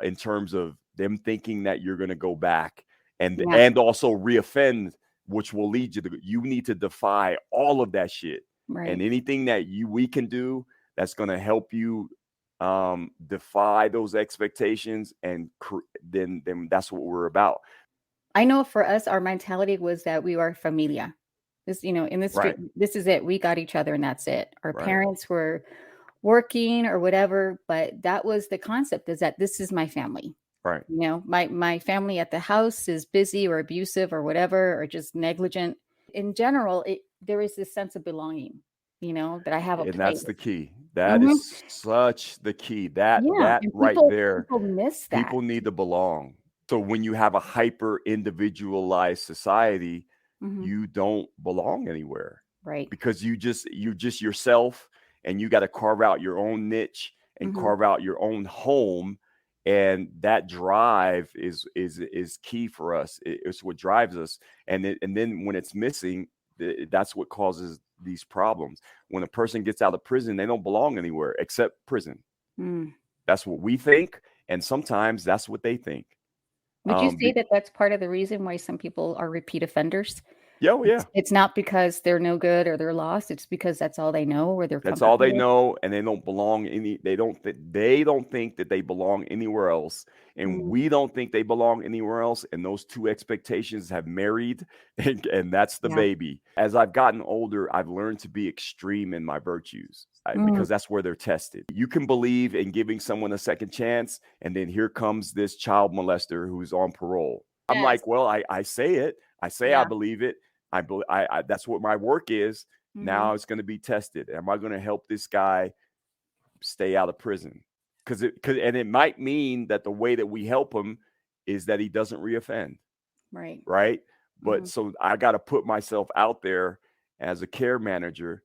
in terms of them thinking that you're going to go back Yeah. and also reoffend, which will lead you need to defy all of that shit. Right. And anything that we can do that's going to help you defy those expectations, and then that's what we're about. I know for us, our mentality was that we were familia. This, in the street, Right. this is it. We got each other and that's it. Our Right. parents were working or whatever, but that was the concept, is that this is my family. Right. My family at the house is busy or abusive or whatever, or just negligent. In general, there is this sense of belonging, that I have a And place. that's the key. That Mhm. is such the key. That Yeah, that and right there. people miss that. People need to belong. So when you have a hyper individualized society, Mhm. you don't belong anywhere Right. because you just yourself, and you got to carve out your own niche and Mhm. carve out your own home. And that drive is key for us. It's what drives us. And then when it's missing, That's what causes these problems. When a person gets out of prison, they don't belong anywhere except prison. That's what we think, and sometimes that's what they think. Would you say that that's part of the reason why some people are repeat offenders? Yeah. It's not because they're no good or they're lost. It's because that's all they know or they're That's all comfortable they with. know, and they don't belong they don't think that they belong anywhere else, and we don't think they belong anywhere else, and those two expectations have married, and that's the Yeah. baby. As I've gotten older, I've learned to be extreme in my virtues because that's where they're tested. You can believe in giving someone a second chance, and then here comes this child molester who's on parole. I'm Yes. like, well, I say it. I say I believe it. I that's what my work is. Now it's going to be tested. Am I going to help this guy stay out of prison? Because it might mean that the way that we help him is that he doesn't reoffend. Right. But so I got to put myself out there as a care manager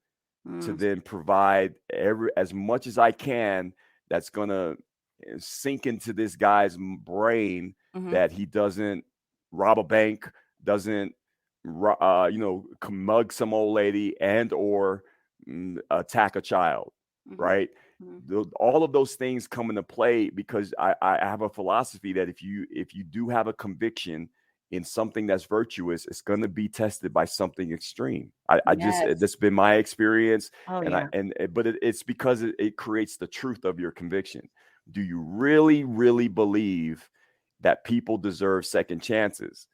to then provide as much as I can that's going to sink into this guy's brain that he doesn't rob a bank, doesn't mug some old lady and or attack a child, right? All of those things come into play because I have a philosophy that if you do have a conviction in something that's virtuous, it's going to be tested by something extreme. That's been my experience. But it's because it creates the truth of your conviction. Do you really, really believe that people deserve second chances?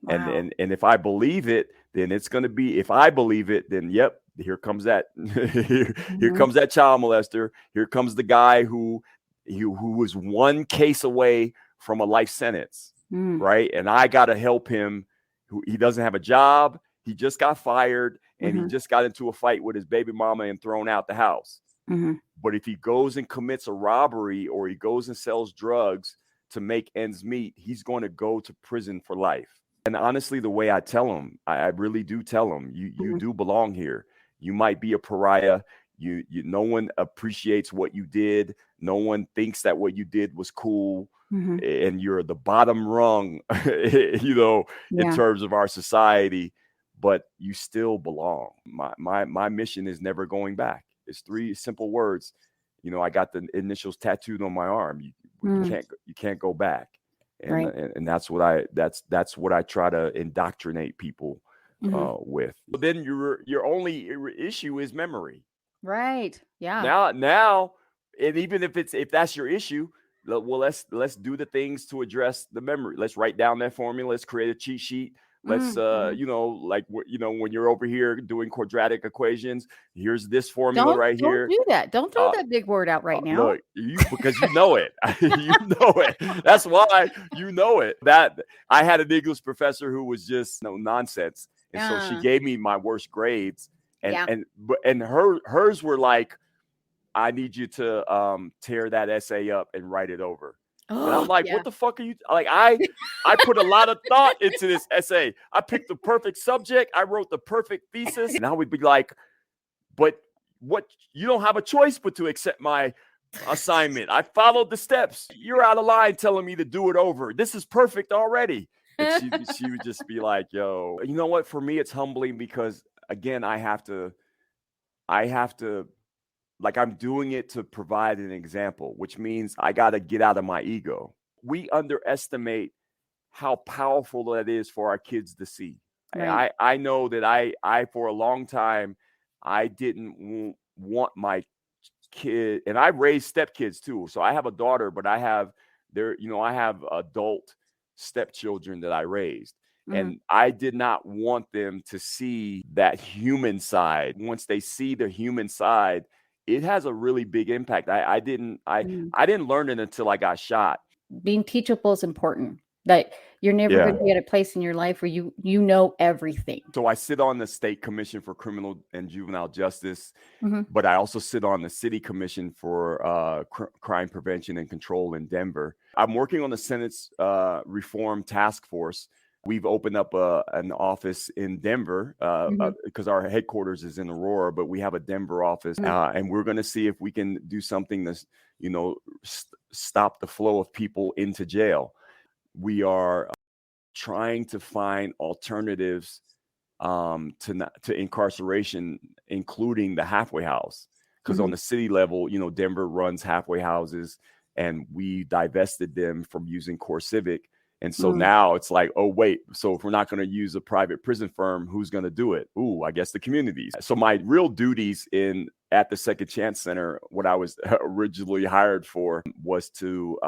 Wow. And if I believe it, then it's going to be, if I believe it, then yep, here comes that, here comes that child molester. Here comes the guy who was one case away from a life sentence, right? And I got to help him. He doesn't have a job. He just got fired and he just got into a fight with his baby mama and thrown out the house. But if he goes and commits a robbery or he goes and sells drugs to make ends meet, he's going to go to prison for life. And honestly, the way I tell them, I really do tell them, you do belong here. You might be a pariah. No one appreciates what you did. No one thinks that what you did was cool. And you're the bottom rung, in terms of our society, but you still belong. My mission is never going back. It's 3 simple words. I got the initials tattooed on my arm. You can't go back. And that's what I try to indoctrinate people with. But then your only issue is memory. Right. Yeah. Now, and even if that's your issue, well, let's do the things to address the memory. Let's write down that formula. Let's create a cheat sheet. Let's when you're over here doing quadratic equations, here's this formula here. Don't do that. Don't throw that big word out right now. Look, because you know it. You know it. That's why you know it. That I had an English professor who was just nonsense. And so she gave me my worst grades. And hers were like, I need you to tear that essay up and write it over. And I'm like, what the fuck are you like? I put a lot of thought into this essay. I picked the perfect subject. I wrote the perfect thesis. And I would be like, but what? You don't have a choice but to accept my assignment. I followed the steps. You're out of line telling me to do it over. This is perfect already. And she would just be like, yo, you know what? For me, it's humbling because again, I have to like I'm doing it to provide an example, which means I got to get out of my ego. We underestimate how powerful that is for our kids to see. Right. I know that I for a long time, I didn't want my kid, and I raised stepkids too. So I have a daughter, but I have adult stepchildren that I raised. And I did not want them to see that human side. Once they see the human side, it has a really big impact. I didn't learn it until I got shot. Being teachable is important. Like you're never going to be at a place in your life where you know everything. So I sit on the State Commission for Criminal and Juvenile Justice, but I also sit on the City Commission for Crime Prevention and Control in Denver. I'm working on the Senate's Reform Task Force. We've opened up an office in Denver because our headquarters is in Aurora, but we have a Denver office, and we're going to see if we can do something to, stop the flow of people into jail. We are trying to find alternatives to incarceration, including the halfway house. Because on the city level, Denver runs halfway houses, and we divested them from using CoreCivic. And so now it's like, oh, wait, so if we're not going to use a private prison firm, who's going to do it? Ooh, I guess the communities. So my real duties at the Second Chance Center, what I was originally hired for, was to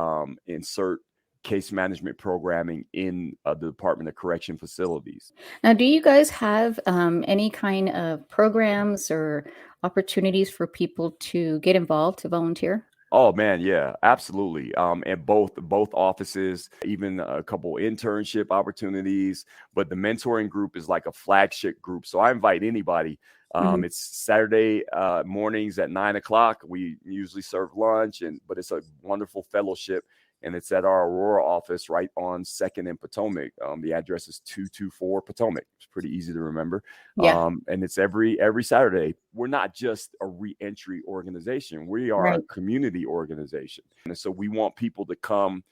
insert case management programming in the Department of Correction facilities. Now, do you guys have any kind of programs or opportunities for people to get involved, to volunteer? Oh man, yeah, absolutely. And both offices, even a couple internship opportunities, but the mentoring group is like a flagship group. So I invite anybody. It's Saturday mornings at 9:00. We usually serve lunch, but it's a wonderful fellowship. And it's at our Aurora office right on 2nd and Potomac. The address is 224 Potomac. It's pretty easy to remember. Yeah. And it's every Saturday. We're not just a reentry organization. We are a community organization. And so we want people to come.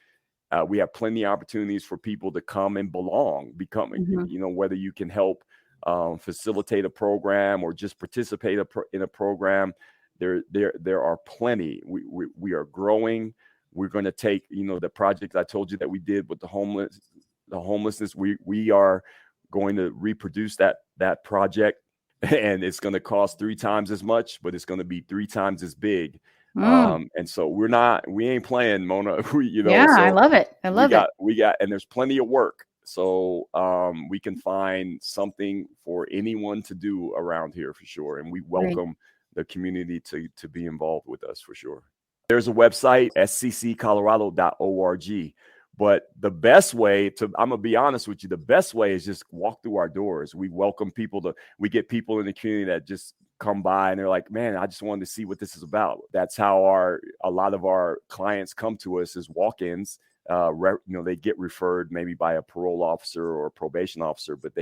We have plenty of opportunities for people to come and belong, whether you can help facilitate a program or just participate in a program. There are plenty. We are growing. We're going to take, the project I told you that we did with the homelessness. We are going to reproduce that project, and it's going to cost 3 times as much, but it's going to be 3 times as big. And so we ain't playing, Mona. So I love it. We got, and there's plenty of work. So we can find something for anyone to do around here for sure. And we welcome the community to be involved with us for sure. There's a website, scccolorado.org. But the best way I'm going to be honest with you, the best way is just walk through our doors. We welcome we get people in the community that just come by and they're like, man, I just wanted to see what this is about. That's how a lot of our clients come to us as walk-ins. They get referred maybe by a parole officer or a probation officer, but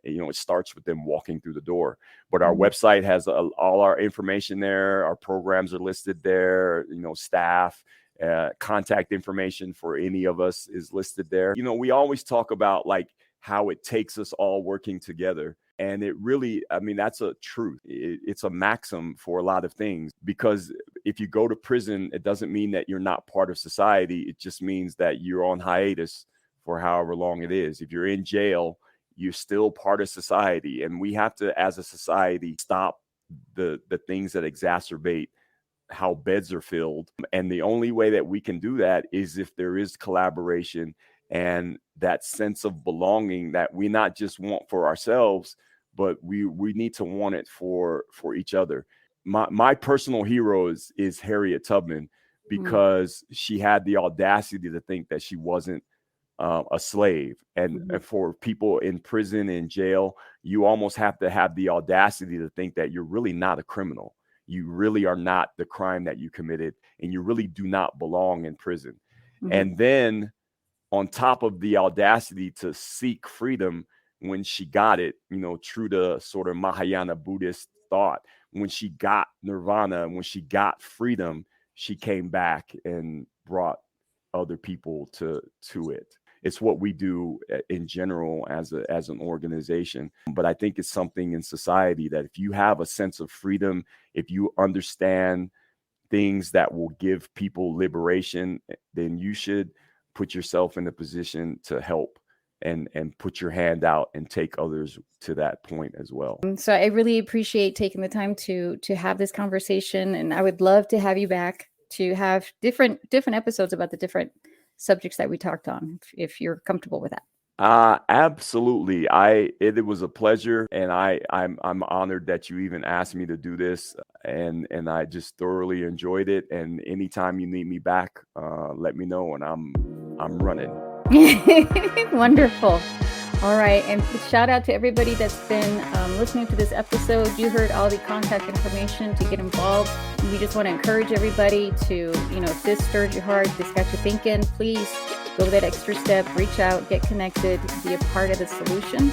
it starts with them walking through the door. But our website has all our information there. Our programs are listed there. Staff, contact information for any of us is listed there. We always talk about like how it takes us all working together. And it really, that's a truth. It's a maxim for a lot of things, because if you go to prison, it doesn't mean that you're not part of society. It just means that you're on hiatus for however long it is. If you're in jail, you're still part of society. And we have to, as a society, stop the things that exacerbate how beds are filled. And the only way that we can do that is if there is collaboration and that sense of belonging that we not just want for ourselves, but we need to want it for each other. My personal hero is Harriet Tubman, because she had the audacity to think that she wasn't a slave. And for people in prison and jail, you almost have to have the audacity to think that you're really not a criminal. You really are not the crime that you committed, and you really do not belong in prison. And then on top of the audacity to seek freedom, when she got it, true to sort of Mahayana Buddhist thought, when she got nirvana, when she got freedom, she came back and brought other people to it. It's what we do in general as an organization. But I think it's something in society that if you have a sense of freedom, if you understand things that will give people liberation, then you should put yourself in a position to help and put your hand out and take others to that point as well. So I really appreciate taking the time to have this conversation, and I would love to have you back to have different episodes about the different subjects that we talked on, if you're comfortable with that. Absolutely. It was a pleasure, and I'm honored that you even asked me to do this, and I just thoroughly enjoyed it. And anytime you need me back, let me know, and I'm running. Wonderful. All right. And shout out to everybody that's been listening to this episode. You heard all the contact information to get involved. We just want to encourage everybody to, if this stirred your heart, this got you thinking, please go that extra step, reach out, get connected, be a part of the solution.